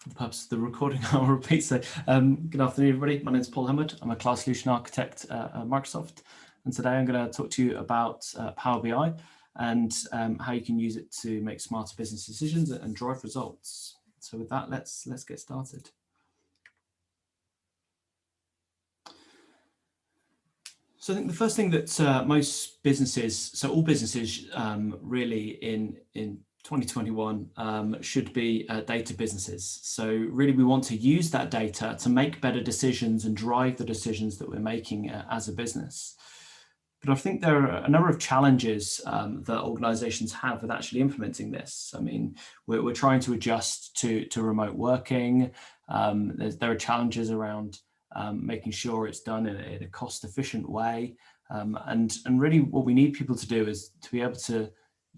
for the purpose of the recording, I'll repeat. So, good afternoon, everybody. My name is Paul Hemwood. I'm a cloud solution architect at Microsoft. And today I'm going to talk to you about Power BI and how you can use it to make smarter business decisions and drive results. So with that, let's get started. So I think the first thing that most businesses, so all businesses really in 2021 should be data businesses. So really we want to use that data to make better decisions and drive the decisions that we're making as a business. But I think there are a number of challenges that organizations have with actually implementing this. I mean, we're trying to adjust to remote working. There are challenges around making sure it's done in a cost-efficient way. And really what we need people to do is to be able to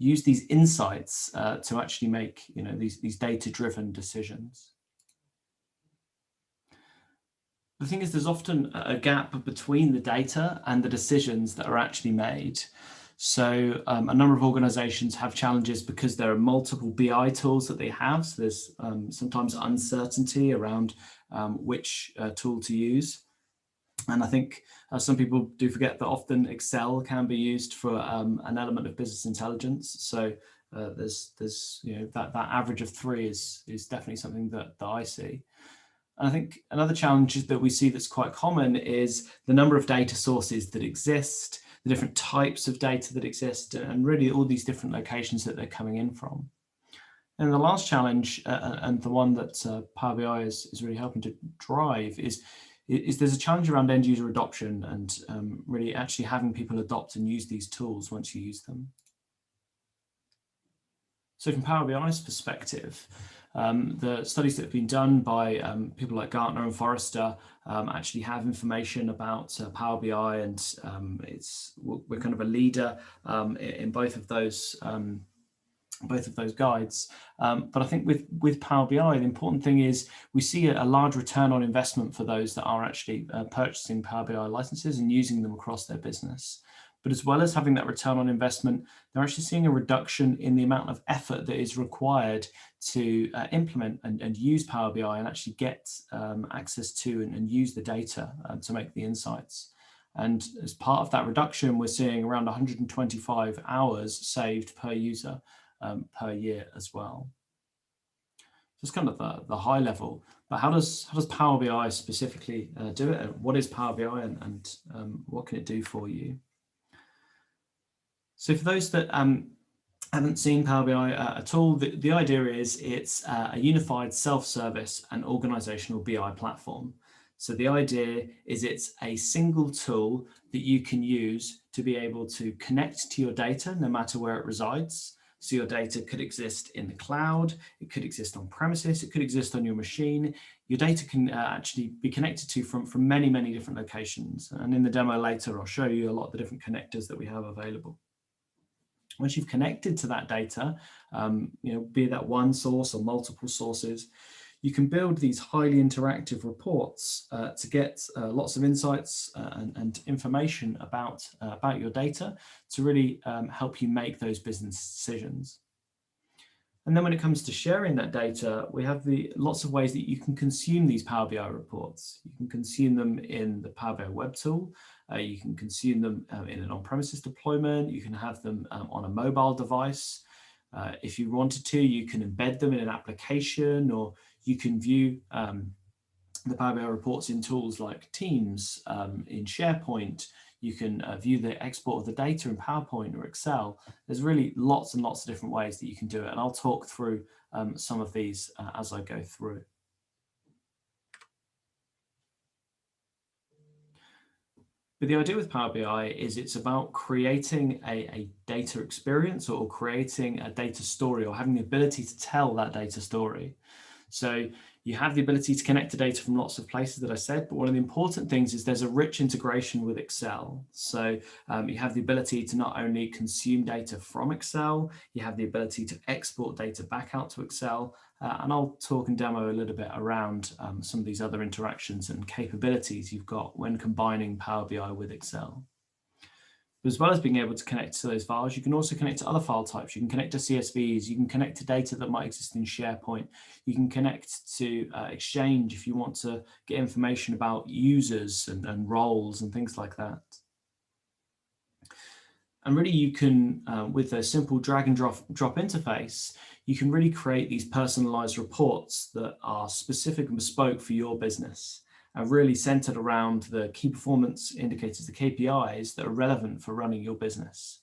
use these insights to actually make these data-driven decisions. The thing is, there's often a gap between the data and the decisions that are actually made. So a number of organizations have challenges because there are multiple BI tools that they have. So there's sometimes uncertainty around which tool to use. And I think some people do forget that often Excel can be used for an element of business intelligence. So there's that average of 3 is definitely something that I see. And I think another challenge that we see that's quite common is the number of data sources that exist, the different types of data that exist, and really all these different locations that they're coming in from. And the last challenge, and the one that Power BI is really helping to drive, is there's a challenge around end user adoption and really actually having people adopt and use these tools once you use them. So from Power BI's perspective, the studies that have been done by people like Gartner and Forrester actually have information about Power BI, and we're kind of a leader in both of those guides. But I think with Power BI, the important thing is we see a large return on investment for those that are actually purchasing Power BI licenses and using them across their business. But as well as having that return on investment, they're actually seeing a reduction in the amount of effort that is required to implement and use Power BI and actually get access to and use the data to make the insights. And as part of that reduction, we're seeing around 125 hours saved per user per year as well. Just kind of the high level, but how does Power BI specifically do it? What is Power BI and what can it do for you? So for those that haven't seen Power BI at all, the idea is it's a unified self-service and organizational BI platform. So the idea is it's a single tool that you can use to be able to connect to your data no matter where it resides. So your data could exist in the cloud, it could exist on premises, it could exist on your machine. Your data can actually be connected to from many, many different locations. And in the demo later, I'll show you a lot of the different connectors that we have available. Once you've connected to that data, be that one source or multiple sources, you can build these highly interactive reports to get lots of insights and information about your data to really help you make those business decisions. And then when it comes to sharing that data, we have lots of ways that you can consume these Power BI reports. You can consume them in the Power BI web tool. You can consume them in an on-premises deployment. You can have them on a mobile device. If you wanted to, you can embed them in an application, or you can view the Power BI reports in tools like Teams, in SharePoint. You can view the export of the data in PowerPoint or Excel. There's really lots and lots of different ways that you can do it. And I'll talk through some of these as I go through. But the idea with Power BI is it's about creating a data experience or creating a data story or having the ability to tell that data story. So you have the ability to connect to data from lots of places that I said, but one of the important things is there's a rich integration with Excel. So you have the ability to not only consume data from Excel, you have the ability to export data back out to Excel. And I'll talk and demo a little bit around some of these other interactions and capabilities you've got when combining Power BI with Excel. But as well as being able to connect to those files, you can also connect to other file types. You can connect to CSVs, you can connect to data that might exist in SharePoint, you can connect to Exchange if you want to get information about users and roles and things like that. And really you can, with a simple drag and drop interface, you can really create these personalized reports that are specific and bespoke for your business, and really centered around the key performance indicators, the KPIs that are relevant for running your business.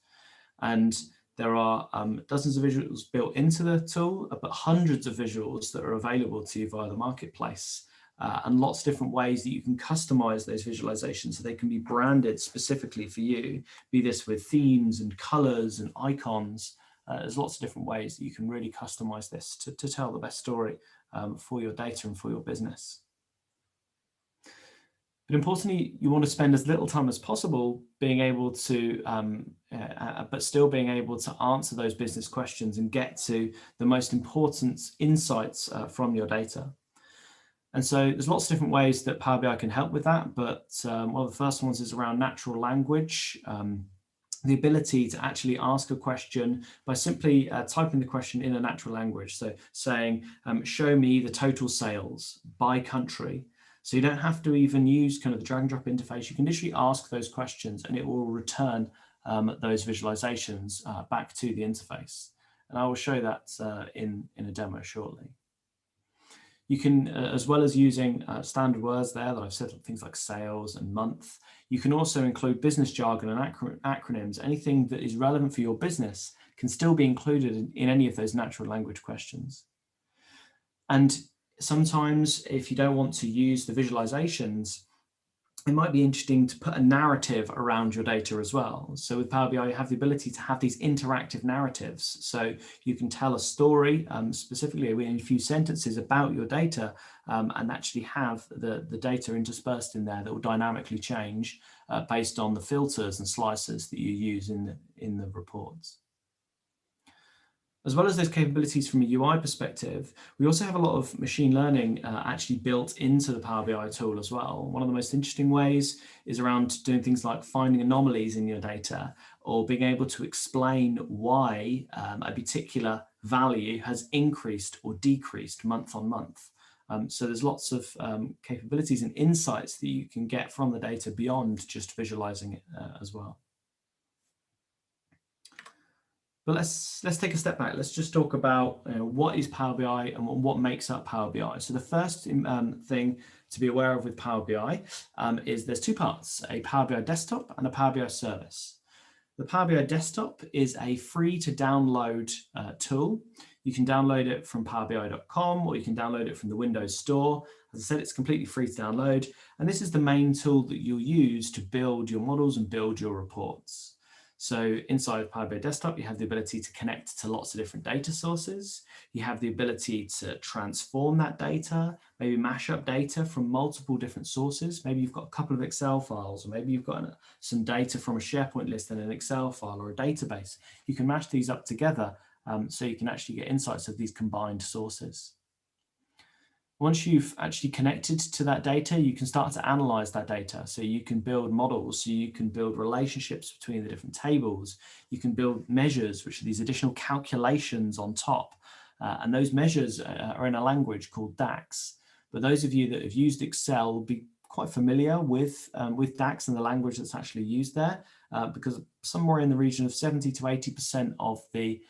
And there are dozens of visuals built into the tool, but hundreds of visuals that are available to you via the marketplace. And lots of different ways that you can customize those visualizations so they can be branded specifically for you, be this with themes and colors and icons. There's lots of different ways that you can really customize this to tell the best story for your data and for your business. But importantly, you want to spend as little time as possible being able to, but still being able to answer those business questions and get to the most important insights from your data. And so there's lots of different ways that Power BI can help with that, but one of the first ones is around natural language. The ability to actually ask a question by simply typing the question in a natural language. So saying, show me the total sales by country. So you don't have to even use kind of the drag and drop interface. You can literally ask those questions and it will return those visualizations back to the interface. And I will show that in a demo shortly. You can, as well as using standard words there that I've said, things like sales and month, you can also include business jargon and acronyms. Anything that is relevant for your business can still be included in any of those natural language questions. And sometimes if you don't want to use the visualizations, it might be interesting to put a narrative around your data as well. So with Power BI, you have the ability to have these interactive narratives. So you can tell a story specifically in a few sentences about your data and actually have the data interspersed in there that will dynamically change based on the filters and slices that you use in the reports. As well as those capabilities from a UI perspective, we also have a lot of machine learning actually built into the Power BI tool as well. One of the most interesting ways is around doing things like finding anomalies in your data or being able to explain why a particular value has increased or decreased month on month. So there's lots of capabilities and insights that you can get from the data beyond just visualizing it as well. But let's take a step back. Let's just talk about what is Power BI and what makes up Power BI. So the first thing to be aware of with Power BI is there's two parts, a Power BI desktop and a Power BI service. The Power BI desktop is a free to download tool. You can download it from powerbi.com or you can download it from the Windows Store. As I said, it's completely free to download. And this is the main tool that you'll use to build your models and build your reports. So inside of Power BI Desktop, you have the ability to connect to lots of different data sources. You have the ability to transform that data, maybe mash up data from multiple different sources. Maybe you've got a couple of Excel files, or maybe you've got some data from a SharePoint list and an Excel file or a database. You can mash these up together so you can actually get insights of these combined sources. Once you've actually connected to that data, you can start to analyze that data. So you can build models, so you can build relationships between the different tables. You can build measures, which are these additional calculations on top. And those measures are in a language called DAX. But those of you that have used Excel will be quite familiar with DAX and the language that's actually used there, because somewhere in the region of 70 to 80% of the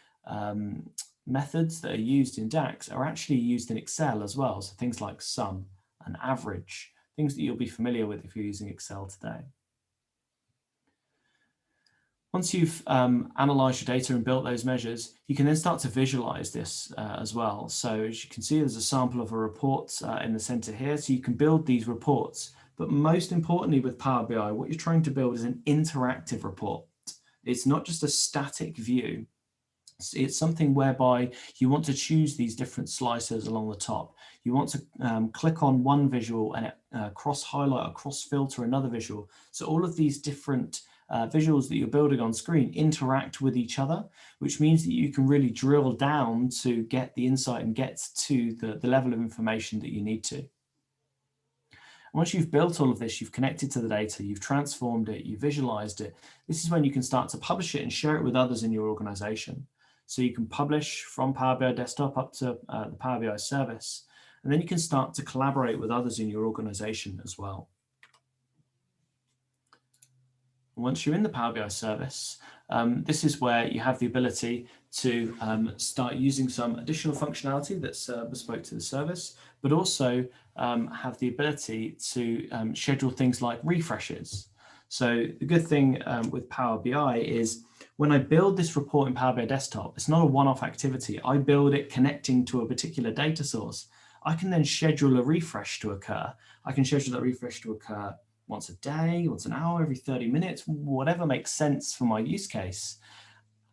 methods that are used in DAX are actually used in Excel as well. So things like sum and average, things that you'll be familiar with if you're using Excel today. Once you've analyzed your data and built those measures, you can then start to visualize this as well. So as you can see, there's a sample of a report in the center here. So you can build these reports. But most importantly with Power BI, what you're trying to build is an interactive report. It's not just a static view. It's something whereby you want to choose these different slicers along the top. You want to click on one visual and it cross-highlight or cross-filter another visual. So all of these different visuals that you're building on screen interact with each other, which means that you can really drill down to get the insight and get to the level of information that you need to. Once you've built all of this, you've connected to the data, you've transformed it, you've visualized it, this is when you can start to publish it and share it with others in your organization. So you can publish from Power BI Desktop up to the Power BI service, and then you can start to collaborate with others in your organization as well. Once you're in the Power BI service, this is where you have the ability to start using some additional functionality that's bespoke to the service, but also have the ability to schedule things like refreshes. So the good thing with Power BI is when I build this report in Power BI Desktop, it's not a one-off activity. I build it connecting to a particular data source. I can then schedule a refresh to occur. I can schedule that refresh to occur once a day, once an hour, every 30 minutes, whatever makes sense for my use case.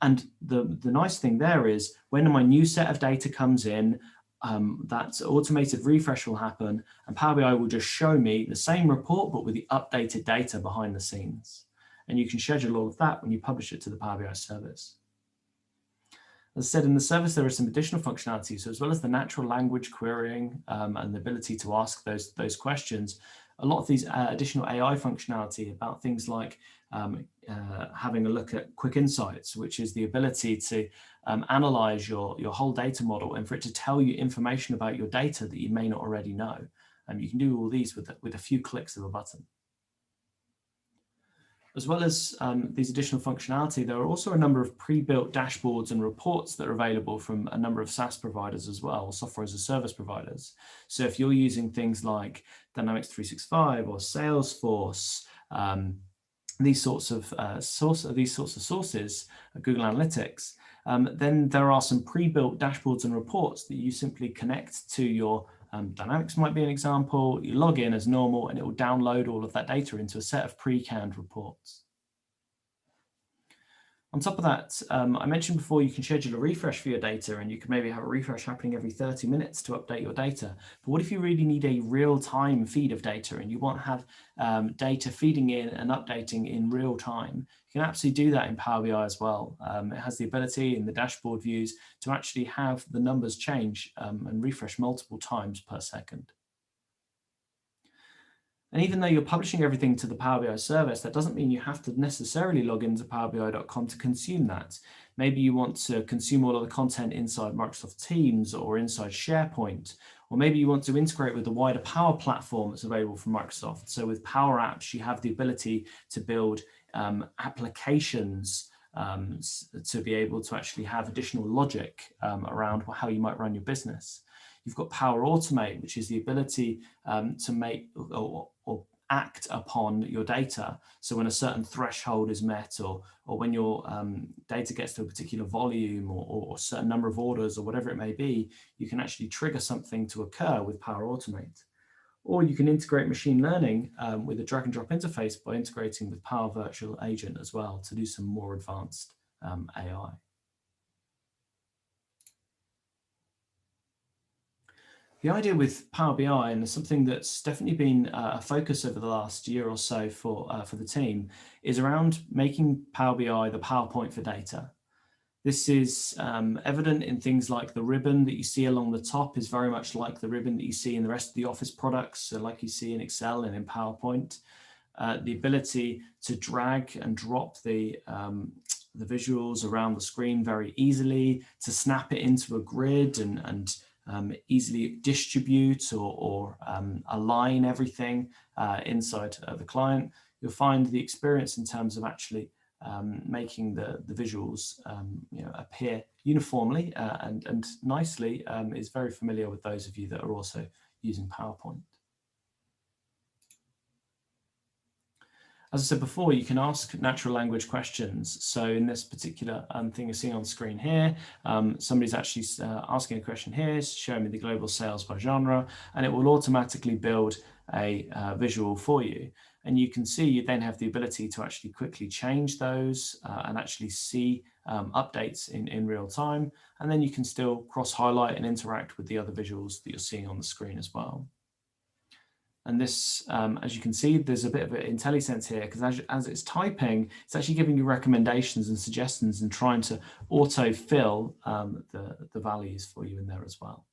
And the nice thing there is when my new set of data comes in, that automated refresh will happen and Power BI will just show me the same report, but with the updated data behind the scenes. And you can schedule all of that when you publish it to the Power BI service. As I said, in the service, there are some additional functionalities. So as well as the natural language querying and the ability to ask those questions, a lot of these additional AI functionality about things like having a look at quick insights, which is the ability to analyze your whole data model and for it to tell you information about your data that you may not already know. You can do all these with a few clicks of a button. As well as these additional functionality, there are also a number of pre-built dashboards and reports that are available from a number of SaaS providers as well, software as a service providers. So if you're using things like Dynamics 365 or Salesforce, these sorts of sources, Google Analytics, then there are some pre-built dashboards and reports that you simply connect to your Dynamics might be an example. You log in as normal and it will download all of that data into a set of pre-canned reports. On top of that, I mentioned before you can schedule a refresh for your data and you can maybe have a refresh happening every 30 minutes to update your data. But what if you really need a real-time feed of data and you want to have data feeding in and updating in real time? You can absolutely do that in Power BI as well. It has the ability in the dashboard views to actually have the numbers change and refresh multiple times per second. And even though you're publishing everything to the Power BI service, that doesn't mean you have to necessarily log into powerbi.com to consume that. Maybe you want to consume all of the content inside Microsoft Teams or inside SharePoint, or maybe you want to integrate with the wider Power Platform that's available from Microsoft. So with Power Apps, you have the ability to build applications to be able to actually have additional logic around how you might run your business. You've got Power Automate, which is the ability to make or act upon your data. So when a certain threshold is met or when your data gets to a particular volume or a certain number of orders or whatever it may be, you can actually trigger something to occur with Power Automate. Or you can integrate machine learning with a drag and drop interface by integrating with Power Virtual Agent as well to do some more advanced AI. The idea with Power BI, and something that's definitely been a focus over the last year or so for the team, is around making Power BI the PowerPoint for data. This is evident in things like the ribbon that you see along the top is very much like the ribbon that you see in the rest of the Office products, so like you see in Excel and in PowerPoint. The ability to drag and drop the visuals around the screen very easily, to snap it into a grid and easily distribute or align everything inside the client. You'll find the experience in terms of actually making the visuals appear uniformly and nicely is very familiar with those of you that are also using PowerPoint. As I said before, you can ask natural language questions. So in this particular thing you're seeing on screen here, somebody's actually asking a question here, showing me the global sales by genre, and it will automatically build a visual for you. And you can see you then have the ability to actually quickly change those and actually see updates in real time. And then you can still cross-highlight and interact with the other visuals that you're seeing on the screen as well. And this, as you can see, there's a bit of an IntelliSense here because as it's typing, it's actually giving you recommendations and suggestions and trying to auto-fill the values for you in there as well.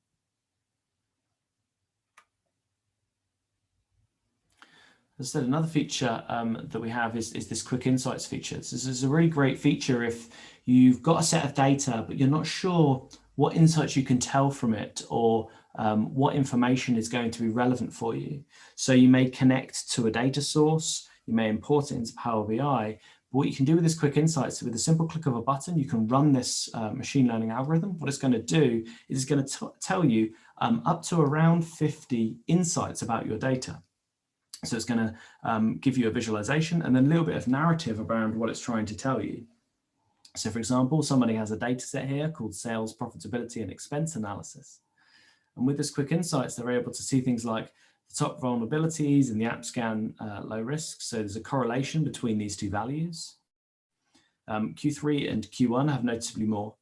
As I said, another feature that we have is this quick insights feature. This is a really great feature if you've got a set of data, but you're not sure what insights you can tell from it, or what information is going to be relevant for you. So you may connect to a data source, you may import it into Power BI. But what you can do with this quick insights, with a simple click of a button, you can run this machine learning algorithm. What it's going to do is it's going to tell you up to around 50 insights about your data. So it's going to give you a visualization and then a little bit of narrative around what it's trying to tell you. So for example, somebody has a data set here called sales, profitability, and expense analysis. And with this quick insights, they're able to see things like the top vulnerabilities in the app scan low risk. So there's a correlation between these two values. Q3 and Q1 have noticeably more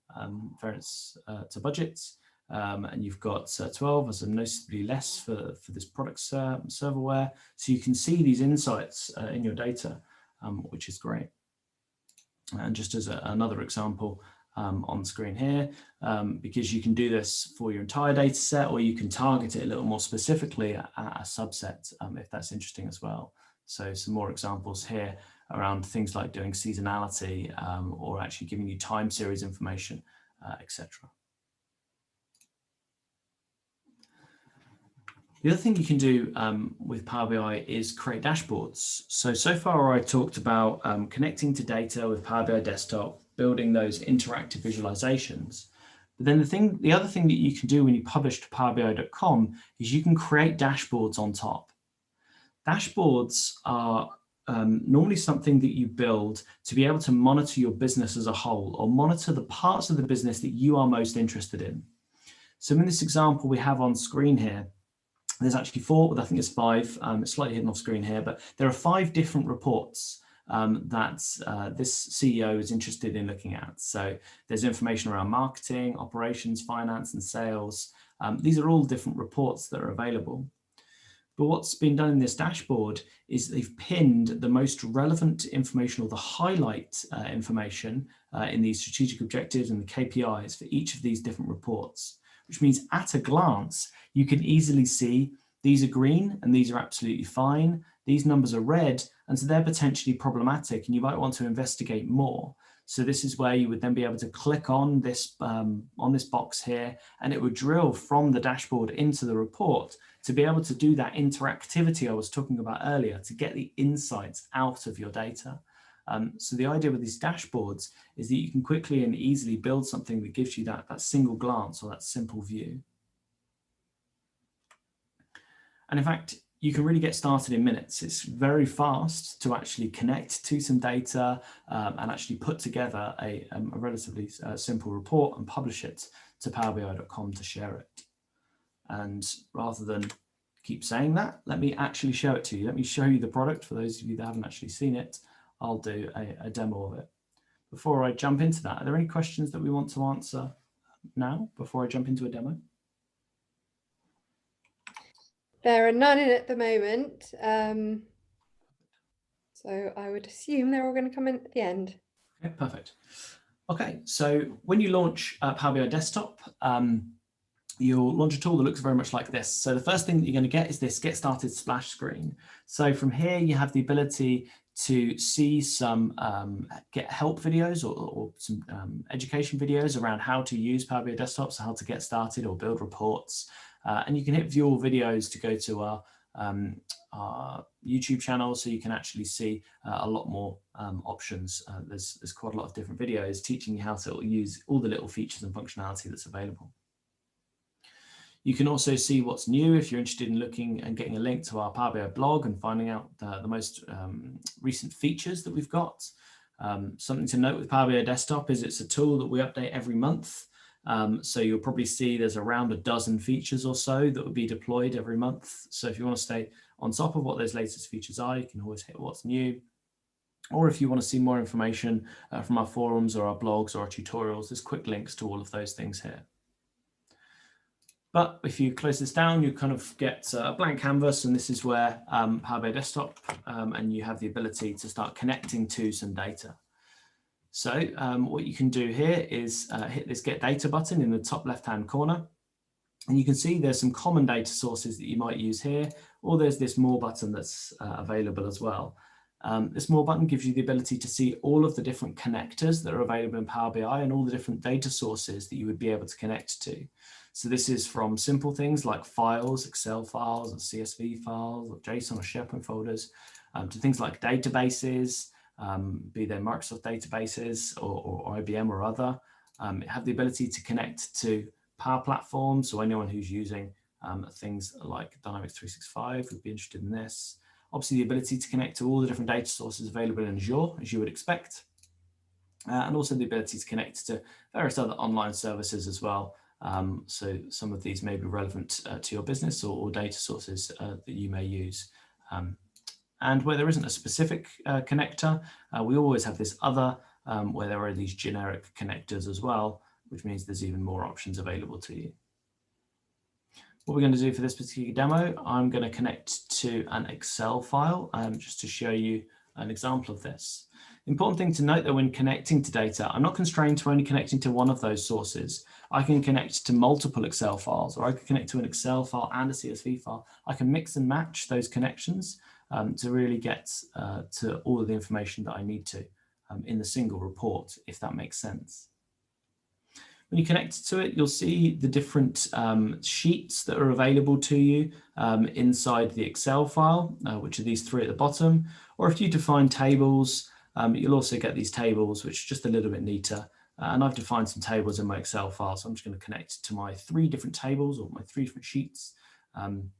variance to budgets. And you've got 12 as noticeably less for this product serverware. So you can see these insights in your data, which is great. And just as another example on screen here, because you can do this for your entire data set, or you can target it a little more specifically at a subset if that's interesting as well. So some more examples here around things like doing seasonality or actually giving you time series information, etc. The other thing you can do with Power BI is create dashboards. So far I talked about connecting to data with Power BI Desktop, building those interactive visualizations. But then the other thing that you can do when you publish to powerbi.com is you can create dashboards on top. Dashboards are normally something that you build to be able to monitor your business as a whole, or monitor the parts of the business that you are most interested in. So in this example we have on screen here, there's actually 4, I think it's 5, it's slightly hidden off screen here, but there are 5 different reports that this CEO is interested in looking at. So there's information around marketing, operations, finance, and sales. These are all different reports that are available. But what's been done in this dashboard is they've pinned the most relevant information, or the highlight information in these strategic objectives and the KPIs for each of these different reports, which means at a glance, you can easily see these are green and these are absolutely fine. These numbers are red, and so they're potentially problematic and you might want to investigate more. So this is where you would then be able to click on this box here, and it would drill from the dashboard into the report to be able to do that interactivity I was talking about earlier, to get the insights out of your data. So the idea with these dashboards is that you can quickly and easily build something that gives you that single glance, or that simple view. And in fact, you can really get started in minutes. It's very fast to actually connect to some data and actually put together a relatively simple report and publish it to powerbi.com to share it. And rather than keep saying that, let me actually show it to you. Let me show you the product. For those of you that haven't actually seen it, I'll do a demo of it. Before I jump into that, are there any questions that we want to answer now before I jump into a demo? There are none in at the moment. So I would assume they're all going to come in at the end. Okay, perfect. Okay, so when you launch Power BI Desktop, you'll launch a tool that looks very much like this. So the first thing that you're going to get is this Get Started splash screen. So from here, you have the ability to see some get help videos or some education videos around how to use Power BI Desktop, so how to get started or build reports. And you can hit view all videos to go to our YouTube channel, so you can actually see a lot more options. There's quite a lot of different videos teaching you how to use all the little features and functionality that's available. You can also see what's new if you're interested in looking and getting a link to our Power BI blog and finding out the most recent features that we've got. Something to note with Power BI Desktop is it's a tool that we update every month. So you'll probably see there's around a dozen features or so that will be deployed every month. So if you want to stay on top of what those latest features are, you can always hit what's new. Or if you want to see more information from our forums or our blogs or our tutorials, there's quick links to all of those things here. But if you close this down, you kind of get a blank canvas, and this is where Power BI Desktop, and you have the ability to start connecting to some data. So what you can do here is hit this Get Data button in the top left-hand corner, and you can see there's some common data sources that you might use here. or there's this More button that's available as well. This More button gives you the ability to see all of the different connectors that are available in Power BI and all the different data sources that you would be able to connect to. So this is from simple things like files, Excel files, or CSV files, or JSON or SharePoint folders, to things like databases, be they Microsoft databases or IBM or other. Have the ability to connect to Power Platforms, so anyone who's using things like Dynamics 365 would be interested in this. Obviously, the ability to connect to all the different data sources available in Azure, as you would expect, and also the ability to connect to various other online services as well. So some of these may be relevant to your business or data sources that you may use. And where there isn't a specific connector, we always have this other where there are these generic connectors as well, which means there's even more options available to you. What we're going to do for this particular demo, I'm going to connect to an Excel file just to show you an example of this. Important thing to note that when connecting to data, I'm not constrained to only connecting to one of those sources. I can connect to multiple Excel files, or I can connect to an Excel file and a CSV file. I can mix and match those connections to really get to all of the information that I need to in the single report, if that makes sense. When you connect to it, you'll see the different sheets that are available to you inside the Excel file, which are these three at the bottom. Or if you define tables, you'll also get these tables, which are just a little bit neater. And I've defined some tables in my Excel file, so I'm just going to connect to my 3 different tables or my 3 different sheets. And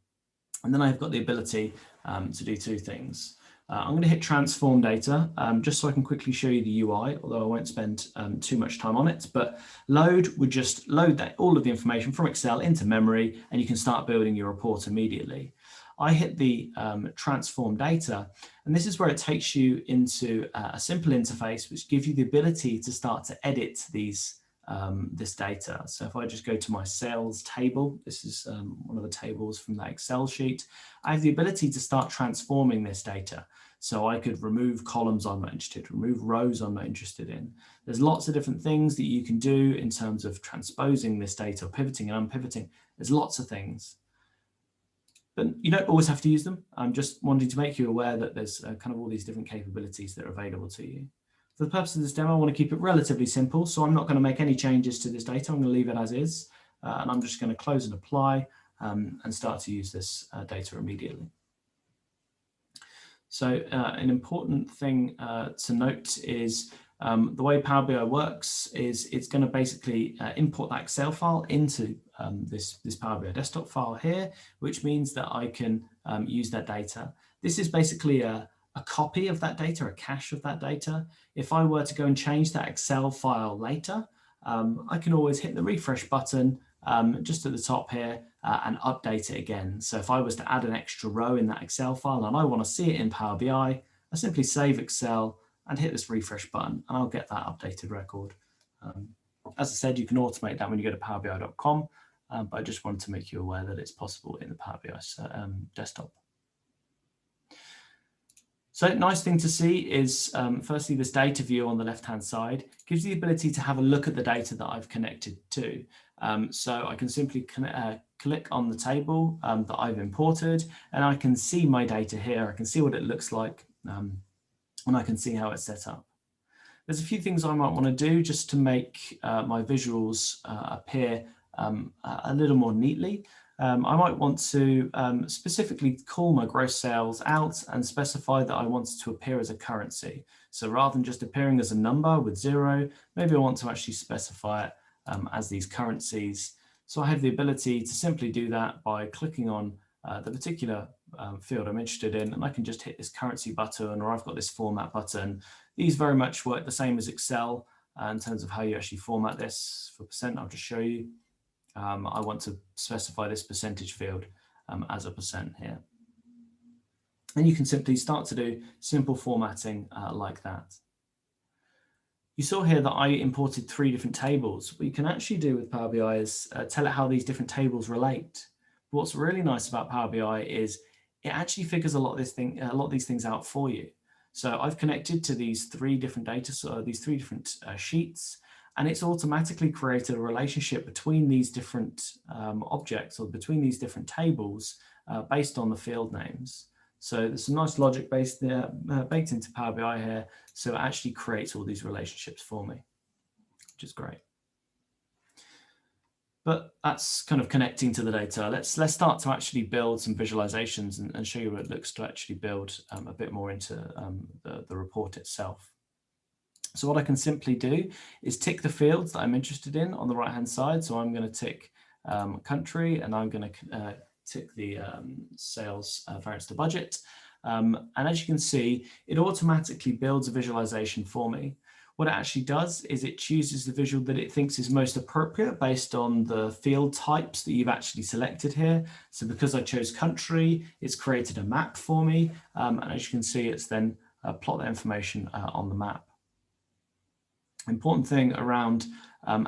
then I've got the ability to do 2 things. I'm going to hit transform data just so I can quickly show you the UI, although I won't spend too much time on it. But load would just load all of the information from Excel into memory, and you can start building your report immediately. I hit the transform data, and this is where it takes you into a simple interface which gives you the ability to start to edit these this data. So if I just go to my sales table, this is one of the tables from that Excel sheet, I have the ability to start transforming this data. So I could remove columns I'm not interested, remove rows I'm not interested in. There's lots of different things that you can do in terms of transposing this data, pivoting and unpivoting. There's lots of things. But you don't always have to use them. I'm just wanting to make you aware that there's kind of all these different capabilities that are available to you. For the purpose of this demo, I want to keep it relatively simple, so I'm not going to make any changes to this data. I'm going to leave it as is, and I'm just going to close and apply and start to use this data immediately. So an important thing to note is the way Power BI works is it's going to basically import that Excel file into this Power BI desktop file here, which means that I can use that data. This is basically a copy of that data, a cache of that data. If I were to go and change that Excel file later, I can always hit the refresh button just at the top here and update it again. So if I was to add an extra row in that Excel file and I want to see it in Power BI, I simply save Excel and hit this refresh button, and I'll get that updated record. As I said, you can automate that when you go to powerbi.com, but I just wanted to make you aware that it's possible in the Power BI desktop. So nice thing to see is, firstly, this data view on the left-hand side gives you the ability to have a look at the data that I've connected to. So I can simply click on the table that I've imported, and I can see my data here. I can see what it looks like, and I can see how it's set up. There's a few things I might want to do just to make my visuals appear a little more neatly. I might want to specifically call my gross sales out and specify that I want it to appear as a currency. So rather than just appearing as a number with 0, maybe I want to actually specify it as these currencies. So I have the ability to simply do that by clicking on the particular field I'm interested in, and I can just hit this currency button, or I've got this format button. These very much work the same as Excel in terms of how you actually format this. For percent, I'll just show you. I want to specify this percentage field as a % here. And you can simply start to do simple formatting like that. You saw here that I imported 3 different tables. What you can actually do with Power BI is tell it how these different tables relate. But what's really nice about Power BI is it actually figures a lot of these things out for you. So I've connected to these 3 different data, so these 3 different sheets, and it's automatically created a relationship between these different objects, or between these different tables based on the field names. So there's some nice logic based there, baked into Power BI here. So it actually creates all these relationships for me, which is great. But that's kind of connecting to the data. Let's start to actually build some visualizations and show you what it looks to actually build a bit more into the report itself. So what I can simply do is tick the fields that I'm interested in on the right hand side. So I'm going to tick country, and I'm going to tick the sales variance to budget. And as you can see, it automatically builds a visualization for me. What it actually does is it chooses the visual that it thinks is most appropriate based on the field types that you've actually selected here. So because I chose country, it's created a map for me. And as you can see, it's then plot that information on the map. Important thing around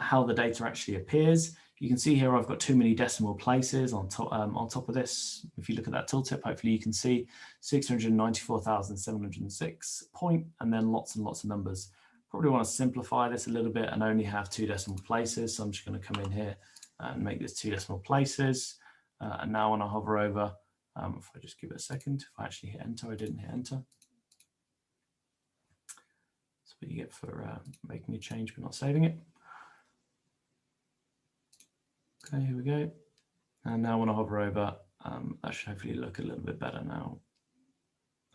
how the data actually appears. You can see here I've got too many decimal places on top of this. If you look at that tooltip, hopefully you can see 694,706 point, and then lots and lots of numbers. Probably want to simplify this a little bit and only have 2 decimal places. So I'm just going to come in here and make this 2 decimal places. And now when I hover over, if I just give it a second, if I actually hit enter, I didn't hit enter. That's what you get for making a change but not saving it. Okay, here we go. And now when I hover over, that should hopefully look a little bit better now.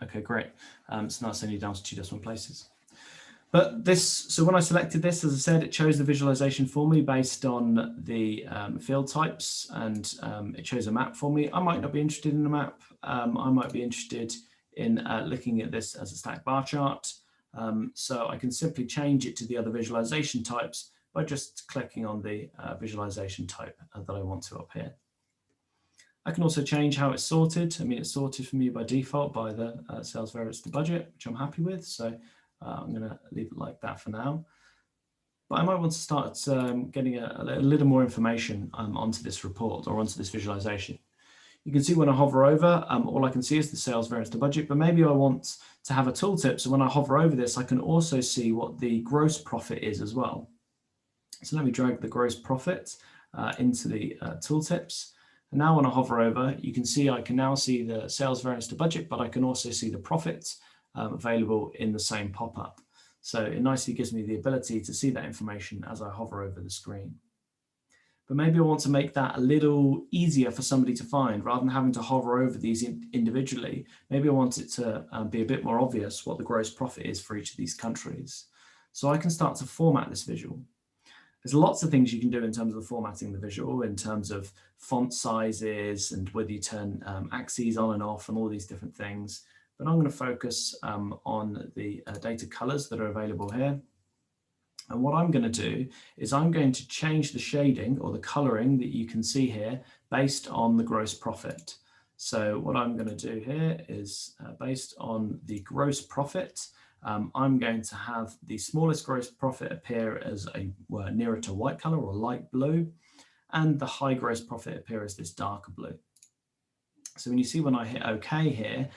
Okay, great. So now it's only down to 2 decimal places. But this, so when I selected this, as I said, it chose the visualization for me based on the field types, and it chose a map for me. I might not be interested in a map. I might be interested in looking at this as a stack bar chart. So I can simply change it to the other visualization types by just clicking on the visualization type that I want to up here. I can also change how it's sorted. I mean, it's sorted for me by default by the sales variance to budget, which I'm happy with. So I'm going to leave it like that for now. But I might want to start getting a little more information onto this report or onto this visualization. You can see when I hover over, all I can see is the sales variance to budget, but maybe I want to have a tooltip. So when I hover over this, I can also see what the gross profit is as well. So let me drag the gross profit into the tooltips. And now when I hover over, you can see I can now see the sales variance to budget, but I can also see the profits available in the same pop-up. So it nicely gives me the ability to see that information as I hover over the screen. But maybe I want to make that a little easier for somebody to find rather than having to hover over these individually. Maybe I want it to be a bit more obvious what the gross profit is for each of these countries. So I can start to format this visual. There's lots of things you can do in terms of formatting the visual, in terms of font sizes and whether you turn axes on and off and all these different things. But I'm going to focus on the data colors that are available here. And what I'm going to do is I'm going to change the shading or the coloring that you can see here based on the gross profit. So what I'm going to do here is based on the gross profit, I'm going to have the smallest gross profit appear as nearer to white color or light blue, and the high gross profit appear as this darker blue. So when you see when I hit OK here,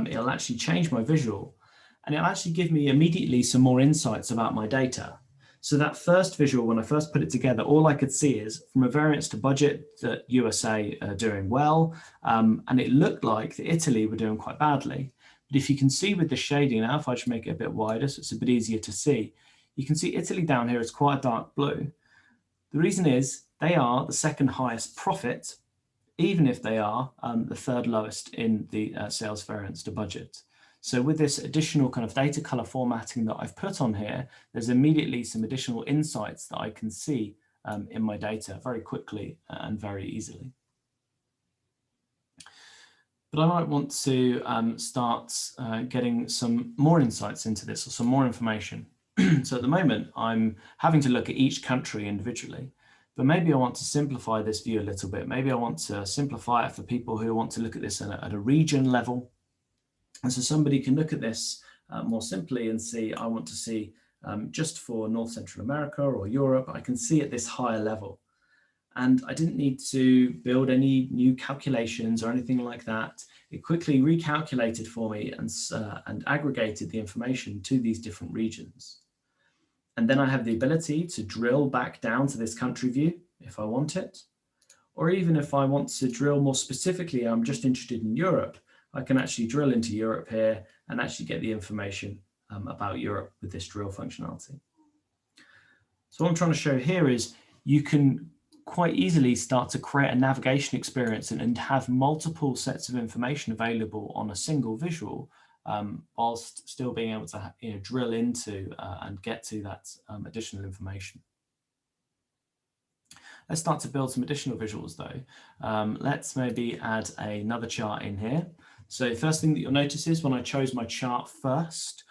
it'll actually change my visual, and it'll actually give me immediately some more insights about my data. So that first visual, when I first put it together, all I could see is from a variance to budget that USA are doing well, and it looked like that Italy were doing quite badly. But if you can see with the shading now, if I should make it a bit wider so it's a bit easier to see, you can see Italy down here is quite a dark blue. The reason is they are the second highest profit, even if they are the third lowest in the sales variance to budget. So with this additional kind of data color formatting that I've put on here, there's immediately some additional insights that I can see in my data very quickly and very easily. But I might want to start getting some more insights into this or some more information. So at the moment, I'm having to look at each country individually, but maybe I want to simplify this view a little bit. Maybe I want to simplify it for people who want to look at this at a region level. And so somebody can look at this more simply and see, I want to see just for North Central America or Europe, I can see at this higher level. And I didn't need to build any new calculations or anything like that. It quickly recalculated for me and aggregated the information to these different regions. And then I have the ability to drill back down to this country view if I want it. Or even if I want to drill more specifically, I'm just interested in Europe, I can actually drill into Europe here and actually get the information about Europe with this drill functionality. So what I'm trying to show here is you can quite easily start to create a navigation experience and have multiple sets of information available on a single visual, whilst still being able to drill into and get to that additional information. Let's start to build some additional visuals though. Let's maybe add another chart in here. So first thing that you'll notice is when I chose my chart first,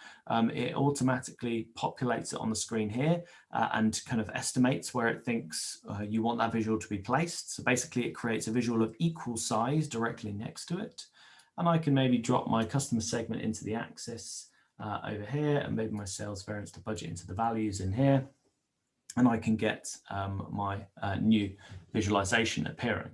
it automatically populates it on the screen here and kind of estimates where it thinks you want that visual to be placed. So basically it creates a visual of equal size directly next to it. And I can maybe drop my customer segment into the axis over here, and maybe my sales variance to budget into the values in here. And I can get my new visualization appearing.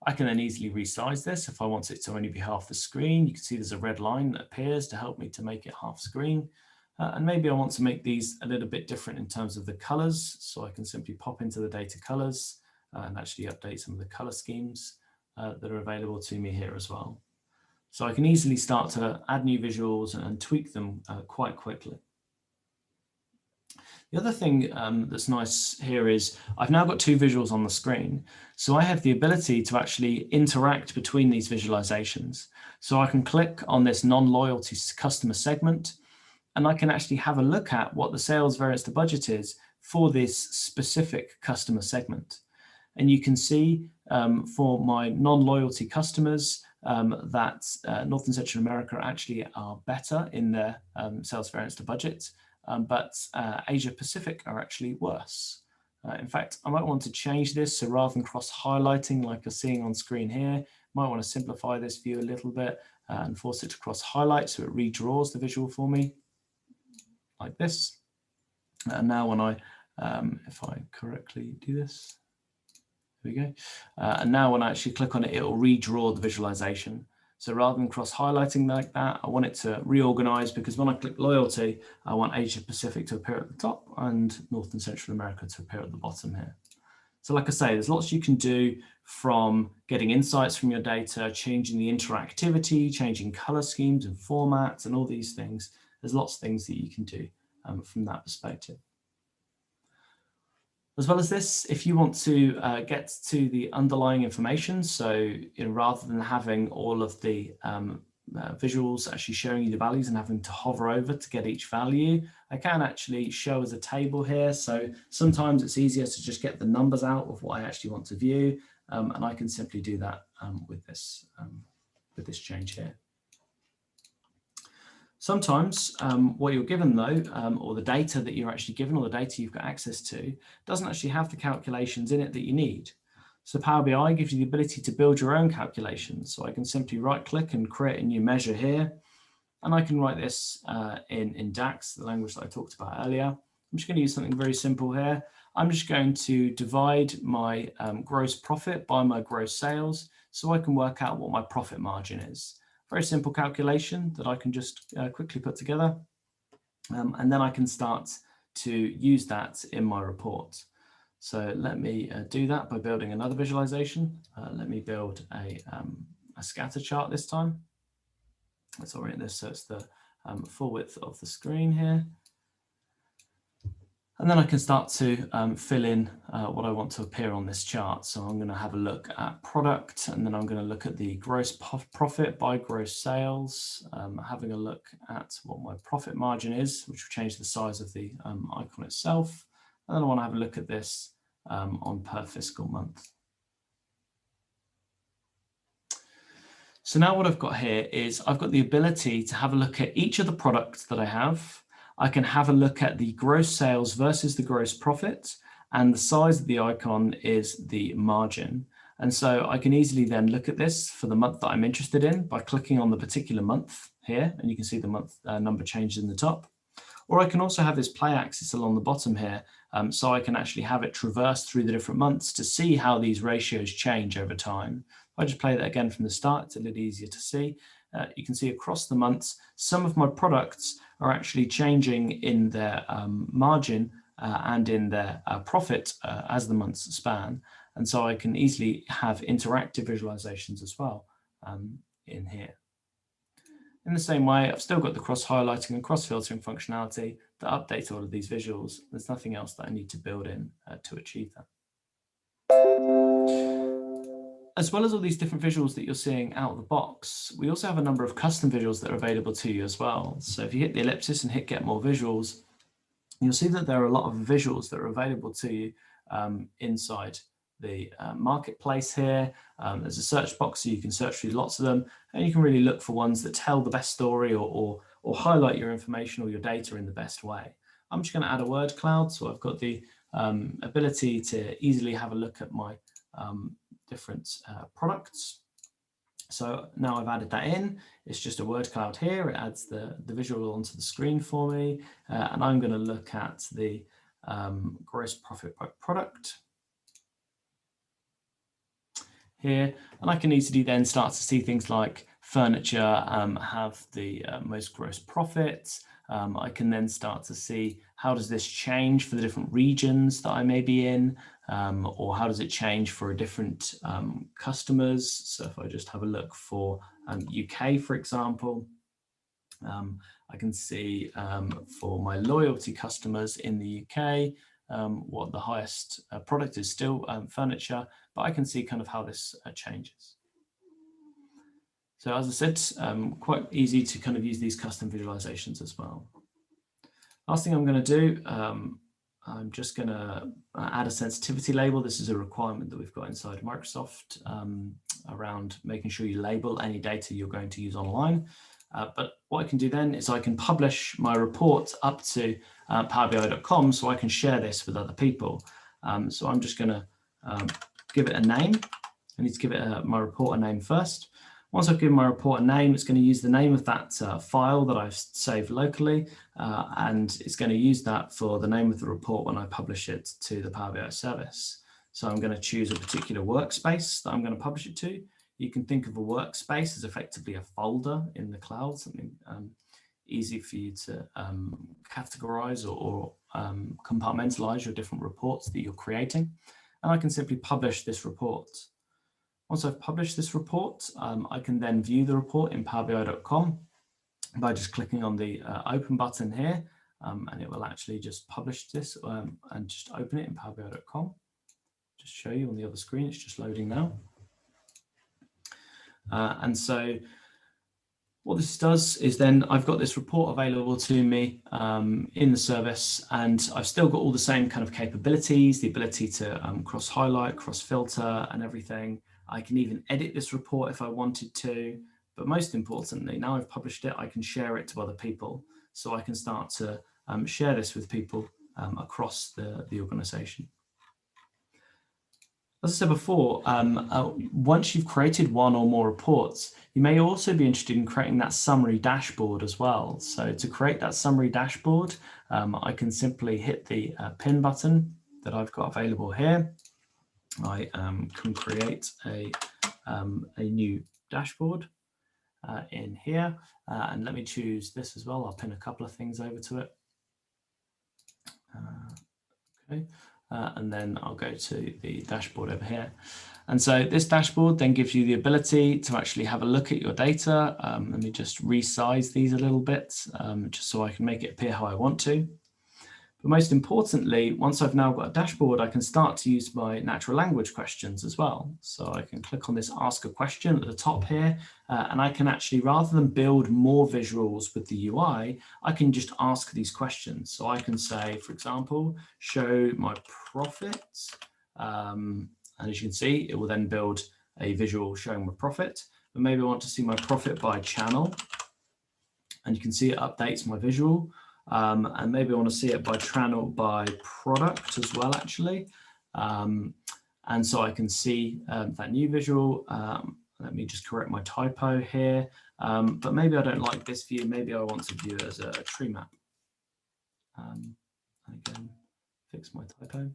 I can then easily resize this if I want it to only be half the screen. You can see there's a red line that appears to help me to make it half screen. And maybe I want to make these a little bit different in terms of the colors. So I can simply pop into the data colors and actually update some of the color schemes that are available to me here as well. So I can easily start to add new visuals and tweak them quite quickly. The other thing that's nice here is I've now got two visuals on the screen. So I have the ability to actually interact between these visualizations. So I can click on this non-loyalty customer segment, and I can actually have a look at what the sales variance to budget is for this specific customer segment. And you can see for my non-loyalty customers that North and Central America actually are better in their sales variance to budget. But Asia Pacific are actually worse. In fact, I might want to change this. So rather than cross-highlighting like you're seeing on screen here, I might want to simplify this view a little bit and force it to cross-highlight so it redraws the visual for me like this. And now when I, if I correctly do this, there we go. And now when I actually click on it, it will redraw the visualization. So rather than cross-highlighting like that, I want it to reorganize, because when I click loyalty, I want Asia Pacific to appear at the top and North and Central America to appear at the bottom here. So like I say, there's lots you can do, from getting insights from your data, changing the interactivity, changing color schemes and formats and all these things. There's lots of things that you can do from that perspective. As well as this, if you want to get to the underlying information, so rather than having all of the visuals actually showing you the values and having to hover over to get each value, I can actually show as a table here. So sometimes it's easier to just get the numbers out of what I actually want to view, and I can simply do that with this change here. Sometimes what you're given though, or the data that you're actually given, or the data you've got access to, doesn't actually have the calculations in it that you need. So Power BI gives you the ability to build your own calculations. So I can simply right click and create a new measure here. And I can write this in DAX, the language that I talked about earlier. I'm just going to use something very simple here. I'm just going to divide my gross profit by my gross sales so I can work out what my profit margin is. Very simple calculation that I can just quickly put together. And then I can start to use that in my report. So let me do that by building another visualization. Let me build a scatter chart this time. Let's orient this so it's the full width of the screen here. And then I can start to fill in what I want to appear on this chart. So I'm going to have a look at product, and then I'm going to look at the gross profit by gross sales, having a look at what my profit margin is, which will change the size of the icon itself. And then I want to have a look at this on per fiscal month. So now what I've got here is I've got the ability to have a look at each of the products that I have. I can have a look at the gross sales versus the gross profit, and the size of the icon is the margin. And so I can easily then look at this for the month that I'm interested in by clicking on the particular month here, and you can see the month number changes in the top. Or I can also have this play axis along the bottom here, so I can actually have it traverse through the different months to see how these ratios change over time. If I just play that again from the start, it's a little easier to see. You can see across the months, some of my products are actually changing in their margin and in their profit as the months span. And so I can easily have interactive visualizations as well in here. In the same way, I've still got the cross-highlighting and cross-filtering functionality that updates all of these visuals. There's nothing else that I need to build in to achieve that. As well as all these different visuals that you're seeing out of the box, we also have a number of custom visuals that are available to you as well. So if you hit the ellipsis and hit Get More Visuals, you'll see that there are a lot of visuals that are available to you inside the marketplace here. There's a search box, so you can search through lots of them, and you can really look for ones that tell the best story or highlight your information or your data in the best way. I'm just going to add a word cloud, so I've got the ability to easily have a look at my different products. So now I've added that in. It's just a word cloud here. It adds the visual onto the screen for me, and I'm going to look at the gross profit by product here, and I can easily then start to see things like furniture have the most gross profits. I can then start to see how does this change for the different regions that I may be in, or how does it change for different customers. So if I just have a look for UK, for example, I can see for my loyalty customers in the UK, what the highest product is still furniture, but I can see kind of how this changes. So as I said, quite easy to kind of use these custom visualizations as well. Last thing I'm going to do, I'm just going to add a sensitivity label. This is a requirement that we've got inside Microsoft around making sure you label any data you're going to use online. But what I can do then is I can publish my report up to powerbi.com so I can share this with other people. So I'm just going to give it a name. I need to give it my report a name first. Once I've given my report a name, it's going to use the name of that file that I've saved locally, and it's going to use that for the name of the report when I publish it to the Power BI service. So I'm going to choose a particular workspace that I'm going to publish it to. You can think of a workspace as effectively a folder in the cloud, something easy for you to categorize or compartmentalize your different reports that you're creating. And I can simply publish this report. Once I've published this report, I can then view the report in powerbi.com by just clicking on the open button here, and it will actually just publish this and just open it in powerbi.com. Just show you on the other screen, it's just loading now. And so what this does is then I've got this report available to me in the service, and I've still got all the same kind of capabilities, the ability to cross-highlight, cross-filter and everything. I can even edit this report if I wanted to, but most importantly, now I've published it, I can share it to other people. So I can start to share this with people across the organization. As I said before, once you've created one or more reports, you may also be interested in creating that summary dashboard as well. So to create that summary dashboard, I can simply hit the pin button that I've got available here. I can create a new dashboard in here, and let me choose this as well. I'll pin a couple of things over to it. Okay. And then I'll go to the dashboard over here. And so this dashboard then gives you the ability to actually have a look at your data. Let me just resize these a little bit, just so I can make it appear how I want to. But most importantly, once I've now got a dashboard, I can start to use my natural language questions as well. So I can click on this Ask a Question at the top here, and I can actually, rather than build more visuals with the UI, I can just ask these questions. So I can say, for example, show my profits. And as you can see, it will then build a visual showing my profit. But maybe I want to see my profit by channel. And you can see it updates my visual. And maybe I want to see it by channel, by product as well, actually. And so I can see that new visual. Let me just correct my typo here. But maybe I don't like this view. Maybe I want to view it as a tree map. Again, fix my typo.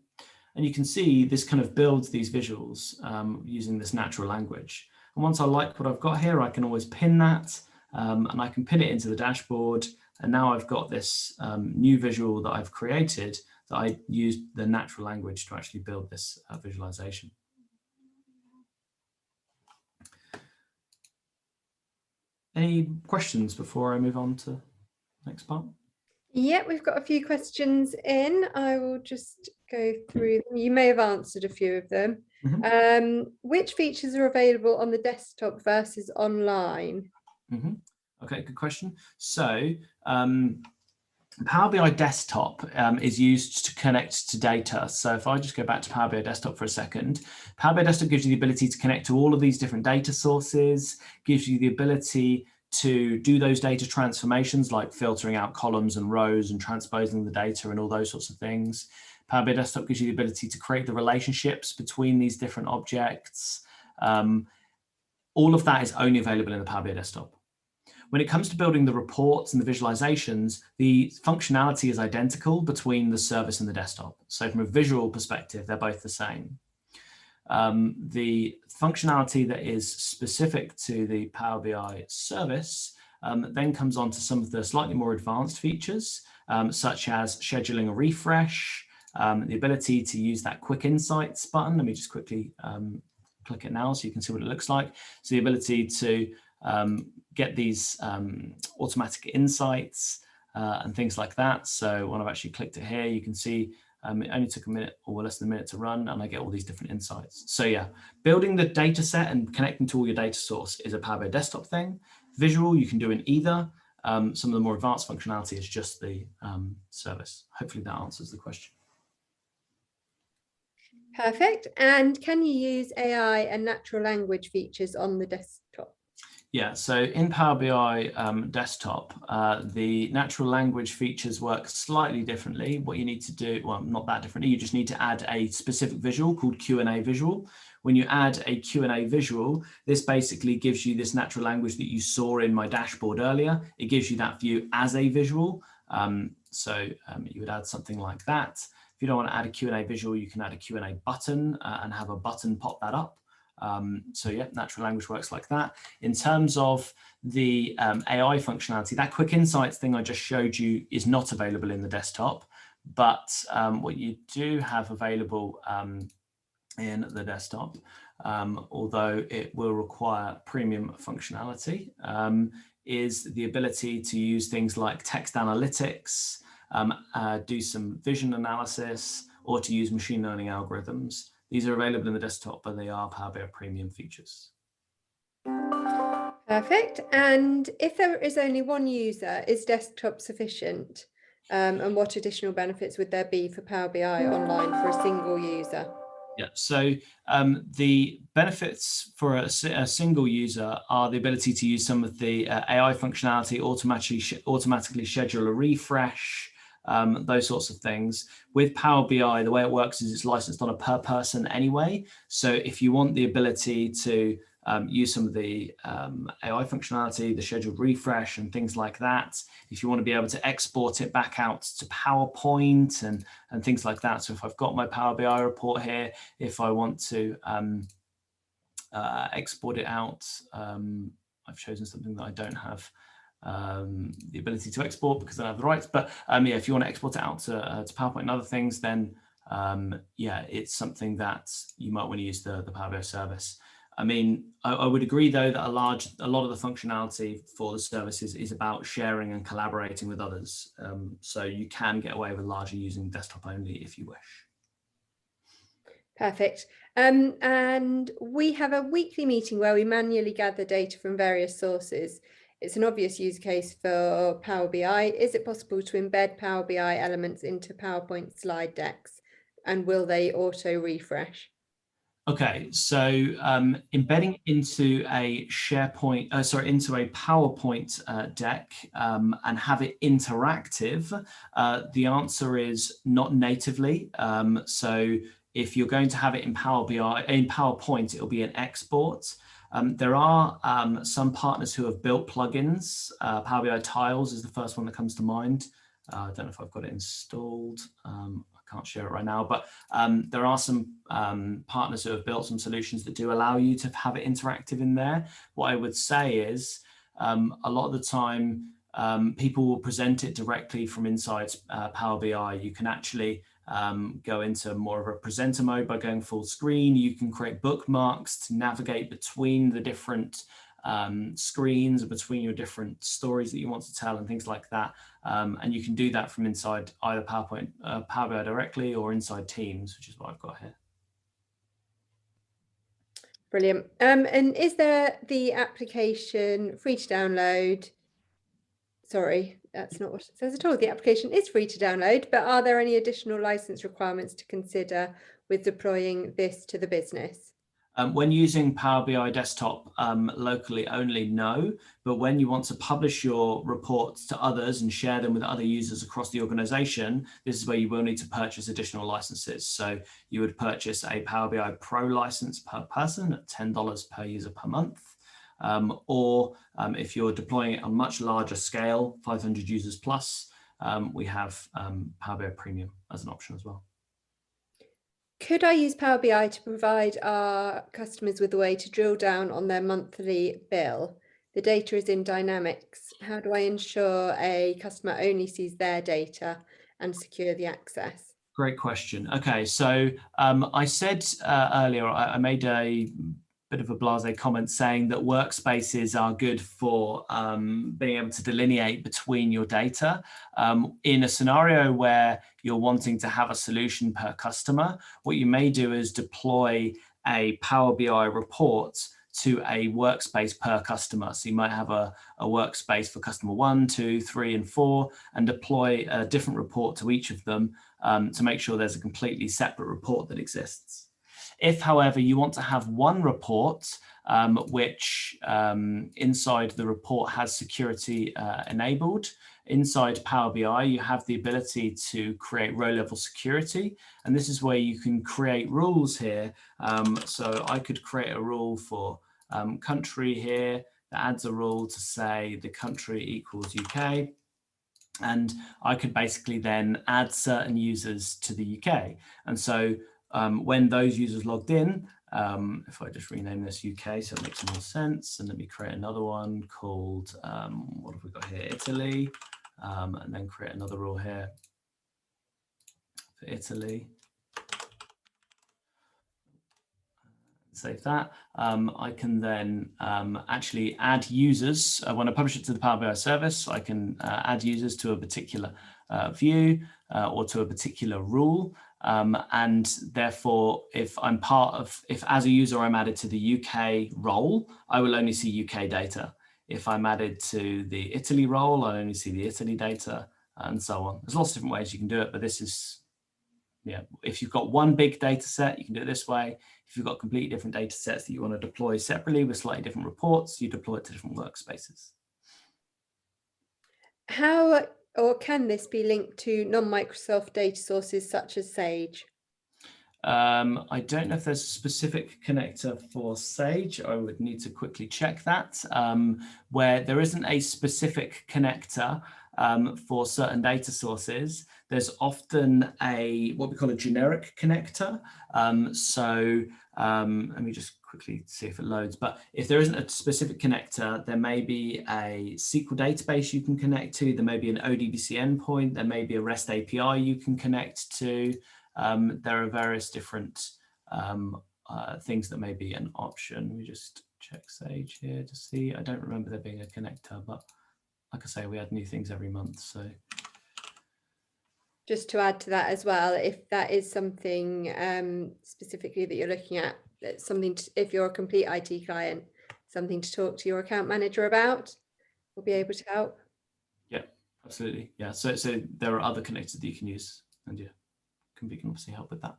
And you can see this kind of builds these visuals using this natural language. And once I like what I've got here, I can always pin that, and I can pin it into the dashboard. And now I've got this new visual that I've created that I used the natural language to actually build this visualization. Any questions before I move on to the next part? Yeah, we've got a few questions in. I will just go through them. You may have answered a few of them. Which features are available on the desktop versus online? Okay, good question. So Power BI Desktop is used to connect to data. So if I just go back to Power BI Desktop for a second, Power BI Desktop gives you the ability to connect to all of these different data sources, gives you the ability to do those data transformations like filtering out columns and rows and transposing the data and all those sorts of things. Power BI Desktop gives you the ability to create the relationships between these different objects. All of that is only available in the Power BI Desktop. When it comes to building the reports and the visualizations, the functionality is identical between the service and the desktop. So from a visual perspective, they're both the same. The functionality that is specific to the Power BI service then comes on to some of the slightly more advanced features, such as scheduling a refresh, the ability to use that quick insights button. Let me just quickly click it now so you can see what it looks like. So the ability to get these automatic insights and things like that. So when I've actually clicked it here, you can see it only took a minute or less than a minute to run, and I get all these different insights. So yeah, building the data set and connecting to all your data source is a Power BI Desktop thing. Visual, you can do in either. Some of the more advanced functionality is just the service. Hopefully that answers the question. Perfect. And can you use AI and natural language features on the desktop? Yeah, so in Power BI Desktop, the natural language features work slightly differently. What you need to do, well, not that differently, you just need to add a specific visual called Q&A visual. When you add a Q&A visual, this basically gives you this natural language that you saw in my dashboard earlier. It gives you that view as a visual. You would add something like that. If you don't want to add a Q&A visual, you can add a Q&A button and have a button pop that up. So yeah, natural language works like that. In terms of the AI functionality, that quick insights thing I just showed you is not available in the desktop, but what you do have available in the desktop, although it will require premium functionality, is the ability to use things like text analytics, do some vision analysis, or to use machine learning algorithms. These are available in the desktop, but they are Power BI premium features. Perfect. And if there is only one user, is desktop sufficient? And what additional benefits would there be for Power BI online for a single user? Yeah, so the benefits for a single user are the ability to use some of the AI functionality, automatically schedule a refresh, those sorts of things. With Power BI, the way it works is it's licensed on a per person anyway. So if you want the ability to use some of the AI functionality, the scheduled refresh and things like that, if you want to be able to export it back out to PowerPoint and things like that. So if I've got my Power BI report here, if I want to export it out, I've chosen something that I don't have the ability to export because I don't have the rights. But yeah, if you want to export it out to PowerPoint and other things, then yeah, it's something that you might want to use the Power BI service. I mean, I would agree though that a lot of the functionality for the services is about sharing and collaborating with others. So you can get away with largely using desktop only if you wish. Perfect. And we have a weekly meeting where we manually gather data from various sources. It's an obvious use case for Power BI. Is it possible to embed Power BI elements into PowerPoint slide decks? And will they auto refresh? Okay, so embedding into a into a PowerPoint deck and have it interactive, the answer is not natively. So if you're going to have it in Power BI, in PowerPoint, it'll be an export. There are some partners who have built plugins. Power BI Tiles is the first one that comes to mind. I don't know if I've got it installed. Can't share it right now, but there are some partners who have built some solutions that do allow you to have it interactive in there. What I would say is a lot of the time people will present it directly from inside Power BI. You can actually go into more of a presenter mode by going full screen. You can create bookmarks to navigate between the different screens between your different stories that you want to tell and things like that. And you can do that from inside either Power BI directly or inside Teams, which is what I've got here. Brilliant. And is there the application free to download? Sorry, that's not what it says at all. The application is free to download, but are there any additional license requirements to consider with deploying this to the business? When using Power BI Desktop locally only, no, but when you want to publish your reports to others and share them with other users across the organization, this is where you will need to purchase additional licenses. So you would purchase a Power BI Pro license per person at $10 per user per month. Or if you're deploying it on much larger scale, 500 users plus, we have Power BI Premium as an option as well. Could I use Power BI to provide our customers with a way to drill down on their monthly bill? The data is in Dynamics. How do I ensure a customer only sees their data and secure the access? Great question. Okay, so I said earlier, I made a bit of a blasé comment saying that workspaces are good for being able to delineate between your data. In a scenario where you're wanting to have a solution per customer, what you may do is deploy a Power BI report to a workspace per customer. So you might have a workspace for customer 1, 2, 3, and 4, and deploy a different report to each of them to make sure there's a completely separate report that exists. If, however, you want to have one report which inside the report has security enabled, inside Power BI, you have the ability to create row-level security. And this is where you can create rules here. So I could create a rule for country here that adds a rule to say the country equals UK. And I could basically then add certain users to the UK. And so when those users logged in, if I just rename this UK so it makes more sense, and let me create another one called, what have we got here, Italy, and then create another rule here for Italy. Save that. I can then actually add users. When I publish it to the Power BI service, I can add users to a particular view or to a particular rule. And therefore, if as a user I'm added to the UK role, I will only see UK data. If I'm added to the Italy role, I'll only see the Italy data, and so on. There's lots of different ways you can do it, but this is, yeah, if you've got one big data set, you can do it this way. If you've got completely different data sets that you want to deploy separately with slightly different reports, you deploy it to different workspaces. How or can this be linked to non-Microsoft data sources such as Sage? I don't know if there's a specific connector for Sage. I would need to quickly check that. Where there isn't a specific connector for certain data sources, there's often what we call a generic connector. Let me just quickly see if it loads. But if there isn't a specific connector, there may be a SQL database you can connect to. There may be an ODBC endpoint. There may be a REST API you can connect to. There are various different things that may be an option. Let me just check Sage here to see. I don't remember there being a connector, but like I say, we add new things every month. So just to add to that as well, if that is something specifically that you're looking at, that's something if you're a complete IT client, something to talk to your account manager about, we'll be able to help. Yeah, absolutely. Yeah. So there are other connectors that you can use, and yeah, we can obviously help with that.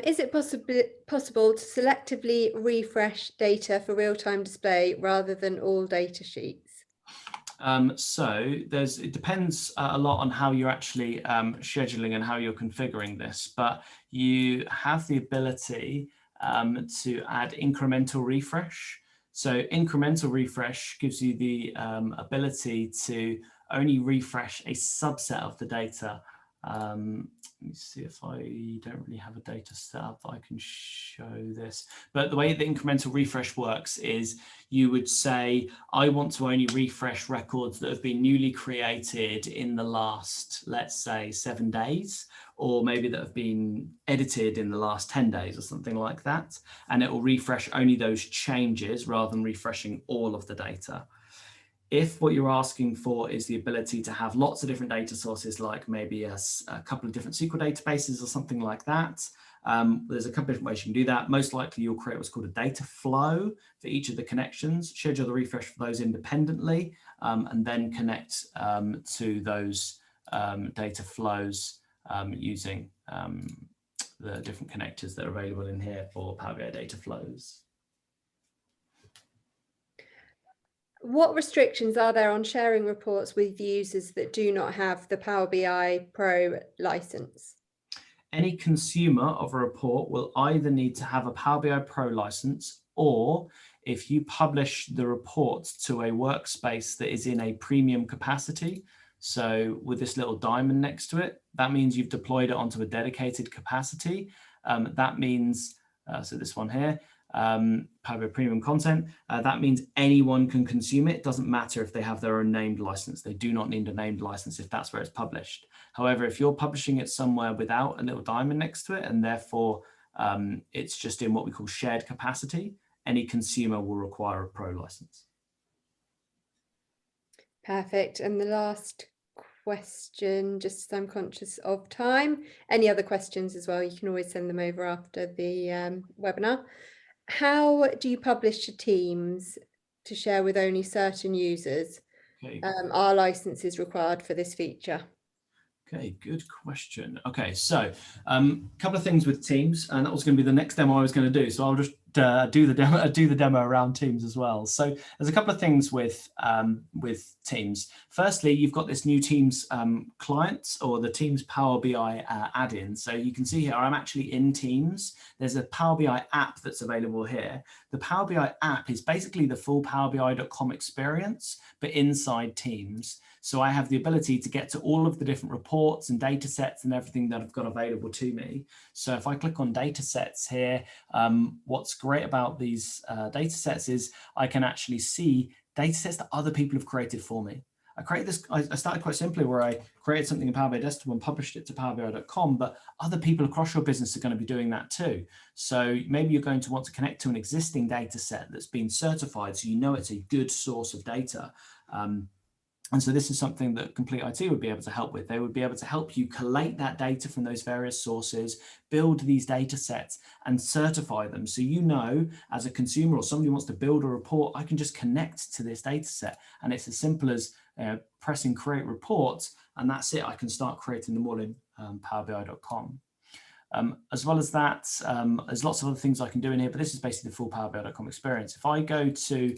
Is it possible to selectively refresh data for real-time display rather than all data sheets? So it depends a lot on how you're actually scheduling and how you're configuring this, but you have the ability to add incremental refresh. So incremental refresh gives you the ability to only refresh a subset of the data Let me see if I don't really have a data set up that I can show this. But the way the incremental refresh works is you would say, I want to only refresh records that have been newly created in the last, let's say, 7 days, or maybe that have been edited in the last 10 days or something like that. And it will refresh only those changes rather than refreshing all of the data. If what you're asking for is the ability to have lots of different data sources, like maybe a couple of different SQL databases or something like that, there's a couple of different ways you can do that. Most likely you'll create what's called a data flow for each of the connections, schedule the refresh for those independently, and then connect to those data flows using the different connectors that are available in here for Power BI data flows. What restrictions are there on sharing reports with users that do not have the Power BI Pro license? Any consumer of a report will either need to have a Power BI Pro license, or if you publish the report to a workspace that is in a premium capacity, so with this little diamond next to it, that means you've deployed it onto a dedicated capacity. That means, so this one here, Power BI Premium content, that means anyone can consume it. It doesn't matter if they have their own named license. They do not need a named license if that's where it's published. However, if you're publishing it somewhere without a little diamond next to it, and therefore it's just in what we call shared capacity, any consumer will require a Pro license. Perfect. And the last question, just I'm conscious of time. Any other questions as well, you can always send them over after the webinar. How do you publish to Teams to share with only certain users? Okay. Are licenses required for this feature? Okay, good question. Okay, so a couple of things with Teams, and that was going to be the next demo I was going to do. So I'll just do the demo around Teams as well. So there's a couple of things with Teams. Firstly, you've got this new Teams client, or the Teams Power BI add-in. So you can see here, I'm actually in Teams. There's a Power BI app that's available here. The Power BI app is basically the full powerbi.com experience, but inside Teams. So I have the ability to get to all of the different reports and data sets and everything that I've got available to me. So if I click on data sets here, what's great about these data sets is I can actually see data sets that other people have created for me. I started quite simply where I created something in Power BI Desktop and published it to powerbi.com, but other people across your business are going to be doing that too. So maybe you're going to want to connect to an existing data set that's been certified, so you know it's a good source of data. And so this is something that Complete IT would be able to help with. They would be able to help you collate that data from those various sources, build these data sets and certify them. So you know, as a consumer or somebody who wants to build a report, I can just connect to this data set. And it's as simple as pressing create reports, and that's it. I can start creating them all in powerbi.com. As well as that, there's lots of other things I can do in here, but this is basically the full powerbi.com experience. If I go to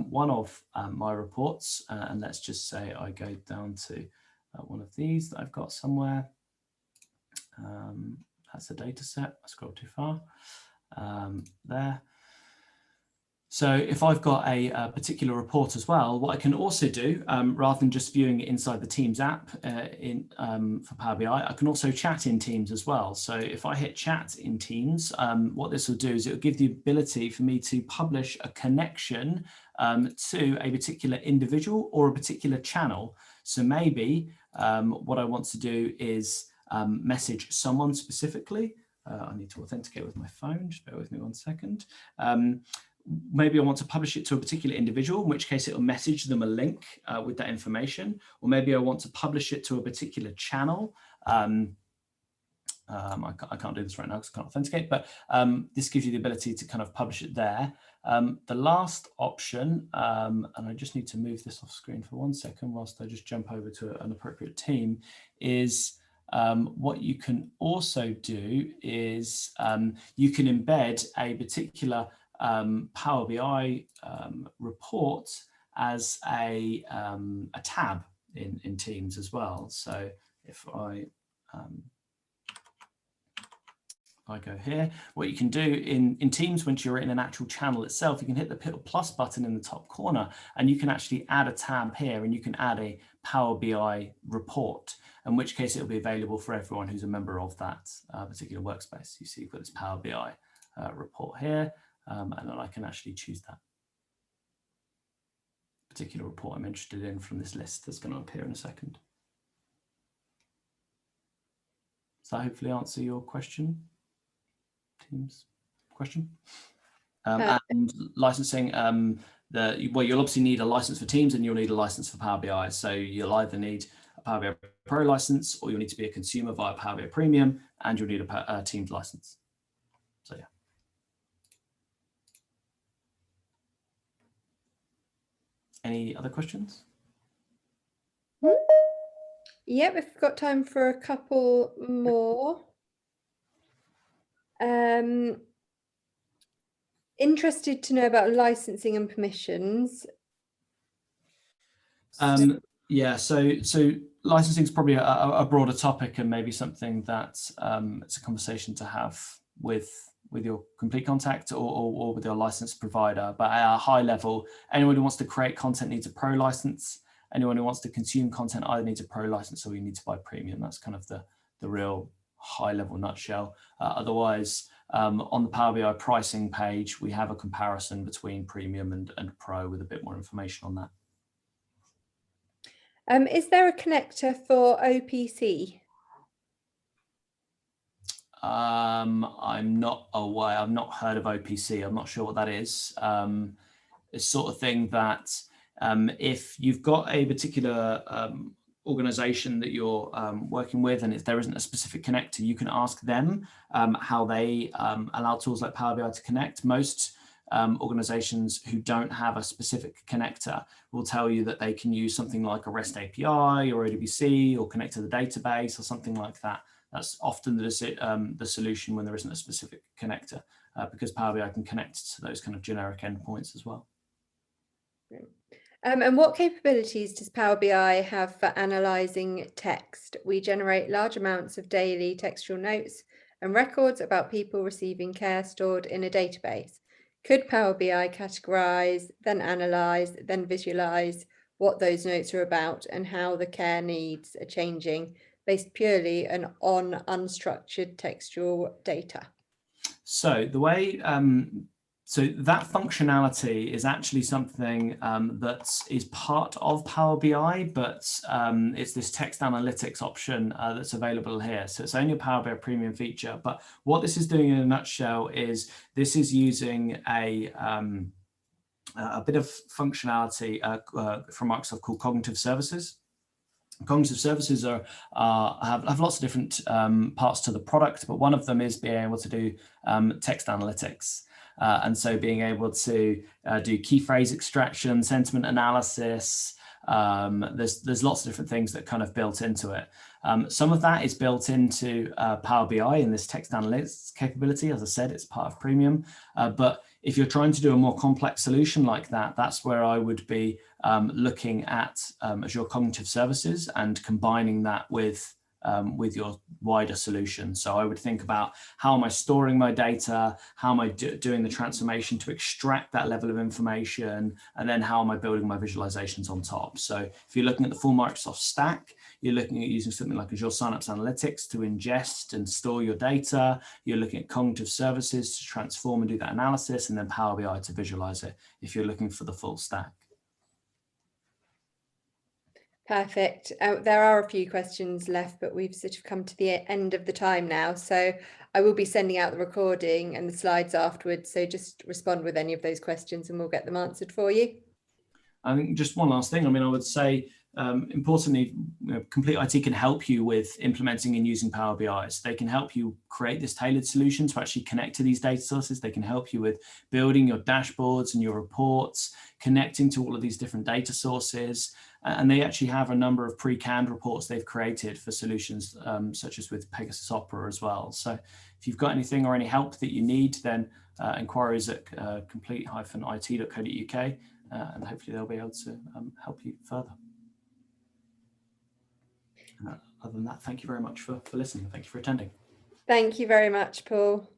one of my reports, and let's just say I go down to one of these that I've got somewhere. That's the data set. I scrolled too far. There. So if I've got a particular report as well, what I can also do, rather than just viewing it inside the Teams app for Power BI, I can also chat in Teams as well. So if I hit chat in Teams, what this will do is it will give the ability for me to publish a connection to a particular individual or a particular channel. So maybe what I want to do is message someone specifically. I need to authenticate with my phone, just bear with me 1 second. Maybe I want to publish it to a particular individual, in which case it will message them a link with that information. Or maybe I want to publish it to a particular channel. I can't do this right now because I can't authenticate, but this gives you the ability to kind of publish it there. The last option, and I just need to move this off screen for 1 second whilst I just jump over to an appropriate team, is what you can also do is you can embed a particular Power BI report as a tab in Teams as well. So if I go here, what you can do in Teams, once you're in an actual channel itself, you can hit the little plus button in the top corner, and you can actually add a tab here, and you can add a Power BI report. in which case it'll be available for everyone who's a member of that particular workspace. You see you've got this Power BI report here, and then I can actually choose that particular report I'm interested in from this list that's going to appear in a second. Does that hopefully answer your question, Teams question? And licensing, well, you'll obviously need a license for Teams and you'll need a license for Power BI. So you'll either need a Power BI Pro license, or you'll need to be a consumer via Power BI Premium, and you'll need a Teams license. So yeah. Any other questions? Yep, we've got time for a couple more. Interested to know about licensing and permissions. Yeah, so licensing is probably a broader topic, and maybe something that it's a conversation to have with your complete contact or with your license provider. But at a high level, anyone who wants to create content needs a pro license. Anyone who wants to consume content either needs a pro license or you need to buy premium. That's kind of the real high level nutshell. Otherwise, on the Power BI pricing page, we have a comparison between premium and pro with a bit more information on that. Is there a connector for OPC? I'm not aware. I've not heard of OPC. I'm not sure what that is. It's sort of thing that if you've got a particular organization that you're working with, and if there isn't a specific connector, you can ask them how they allow tools like Power BI to connect. Most organizations who don't have a specific connector will tell you that they can use something like a REST API or ODBC or connect to the database or something like that. That's often the solution when there isn't a specific connector, because Power BI can connect to those kind of generic endpoints as well. And what capabilities does Power BI have for analysing text? We generate large amounts of daily textual notes and records about people receiving care stored in a database. Could Power BI categorise, then analyse, then visualise what those notes are about and how the care needs are changing based purely on unstructured textual data? So the way so that functionality is actually something that is part of Power BI, but it's this text analytics option that's available here. So it's only a Power BI premium feature. But what this is doing in a nutshell is this is using a bit of functionality from Microsoft called cognitive services. Cognitive services have lots of different parts to the product, but one of them is being able to do text analytics. And so being able to do key phrase extraction, sentiment analysis, there's lots of different things that kind of built into it. Some of that is built into Power BI in this text analytics capability. As I said, it's part of premium. But if you're trying to do a more complex solution like that, that's where I would be looking at Azure Cognitive Services and combining that with your wider solution. So I would think about, how am I storing my data? How am I doing the transformation to extract that level of information? And then how am I building my visualizations on top? So if you're looking at the full Microsoft stack, you're looking at using something like Azure Synapse Analytics to ingest and store your data. You're looking at cognitive services to transform and do that analysis, and then Power BI to visualize it if you're looking for the full stack. Perfect. There are a few questions left, but we've sort of come to the end of the time now. So I will be sending out the recording and the slides afterwards. So just respond with any of those questions and we'll get them answered for you. I think just one last thing. I mean, I would say, importantly, Complete IT can help you with implementing and using Power BI. So they can help you create this tailored solution to actually connect to these data sources. They can help you with building your dashboards and your reports, connecting to all of these different data sources. And they actually have a number of pre-canned reports they've created for solutions such as with Pegasus Opera as well. So if you've got anything or any help that you need, then inquiries at complete-it.co.uk, and hopefully they'll be able to help you further. Other than that, thank you very much for listening. Thank you for attending. Thank you very much, Paul.